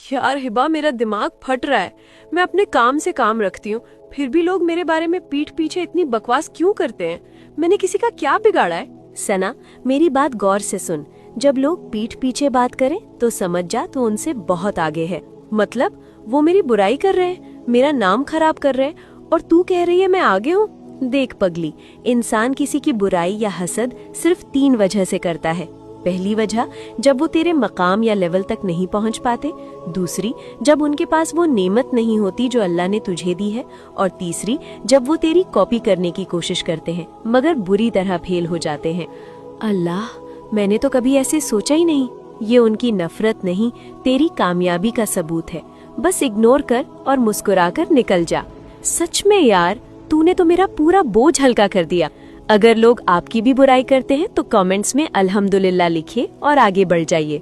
यार हिबा, मेरा दिमाग फट रहा है। मैं अपने काम से काम रखती हूँ, फिर भी लोग मेरे बारे में पीठ पीछे इतनी बकवास क्यों करते हैं? मैंने किसी का क्या बिगाड़ा है? सना, मेरी बात गौर से सुन। जब लोग पीठ पीछे बात करें तो समझ जा तो उनसे बहुत आगे है। मतलब वो मेरी बुराई कर रहे हैं, मेरा नाम खराब कर रहे हैं, और तू कह रही है मैं आगे हूँ? देख पगली, इंसान किसी की बुराई या हसद सिर्फ 3 वजह से करता है। पहली वजह, जब वो तेरे मकाम या लेवल तक नहीं पहुंच पाते। दूसरी, जब उनके पास वो नेमत नहीं होती जो अल्लाह ने तुझे दी है। और तीसरी, जब वो तेरी कॉपी करने की कोशिश करते हैं मगर बुरी तरह फेल हो जाते हैं। अल्लाह, मैंने तो कभी ऐसे सोचा ही नहीं। ये उनकी नफरत नहीं, तेरी कामयाबी का सबूत है। बस इग्नोर कर और मुस्कुराकर निकल जा। सच में यार, तूने तो मेरा पूरा बोझ हल्का कर दिया। अगर लोग आपकी भी बुराई करते हैं तो कमेंट्स में अल्हम्दुलिल्लाह लिखिए और आगे बढ़ जाइए।